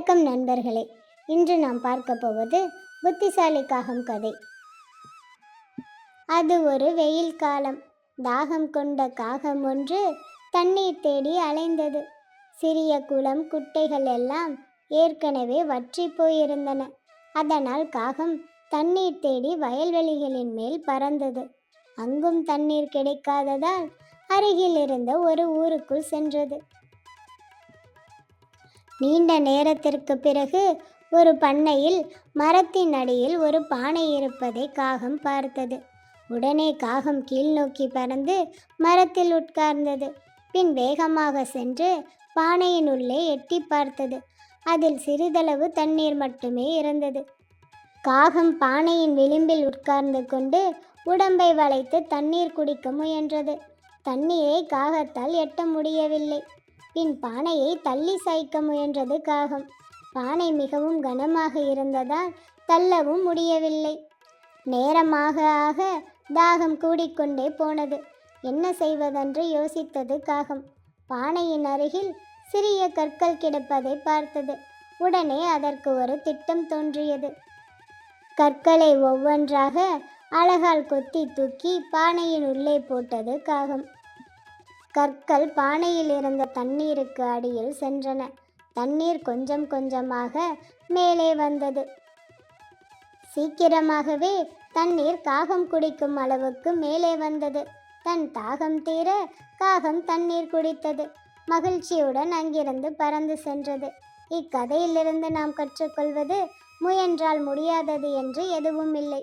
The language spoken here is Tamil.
வணக்கம் நண்பர்களே. இன்று நாம் பார்க்க போவது புத்திசாலி காகம் கதை. அது ஒரு வெயில் காலம். தாகம் கொண்ட காகம் ஒன்று தண்ணீர் தேடி அலைந்தது. சிறிய குளம் குட்டைகள் எல்லாம் ஏற்கனவே வற்றி போயிருந்தன. அதனால் காகம் தண்ணீர் தேடி வயல்வெளிகளின் மேல் பறந்தது. அங்கும் தண்ணீர் கிடைக்காததால் அருகில் இருந்த ஒரு ஊருக்குள் சென்றது. நீண்ட நேரத்திற்கு பிறகு ஒரு பண்ணையில் மரத்தின் அடியில் ஒரு பானை இருப்பதை காகம் பார்த்தது. உடனே காகம் கீழ் நோக்கி பறந்து மரத்தில் உட்கார்ந்தது. பின் வேகமாக சென்று பானையின் உள்ளே எட்டி பார்த்தது. அதில் சிறிதளவு தண்ணீர் மட்டுமே இருந்தது. காகம் பானையின் விளிம்பில் உட்கார்ந்து கொண்டு உடம்பை வளைத்து தண்ணீர் குடிக்க முயன்றது. தண்ணீரை காகத்தால் எட்ட முடியவில்லை. பின் பானையை தள்ளி சாய்க்க முயன்றது காகம். பானை மிகவும் கனமாக இருந்ததால் தள்ளவும் முடியவில்லை. நேரமாக ஆக தாகம் கூடிக்கொண்டே போனது. என்ன செய்வதென்று யோசித்தது காகம். பானையின் அருகில் சிறிய கற்கள் கிடப்பதை பார்த்தது. உடனே அதற்கு ஒரு திட்டம் தோன்றியது. கற்களை ஒவ்வொன்றாக அலகால் கொத்தி தூக்கி பானையின் உள்ளே போட்டது காகம். கற்கள் பானையில் இருந்த தண்ணீருக்கு அடியில் சென்றன. தண்ணீர் கொஞ்சம் கொஞ்சமாக மேலே வந்தது. சீக்கிரமாகவே தண்ணீர் காகம் குடிக்கும் அளவுக்கு மேலே வந்தது. தன் தாகம் தீர காகம் தண்ணீர் குடித்தது. மகிழ்ச்சியுடன் அங்கிருந்து பறந்து சென்றது. இக்கதையிலிருந்து நாம் கற்றுக்கொள்வது, முயன்றால் முடியாதது என்று எதுவும் இல்லை.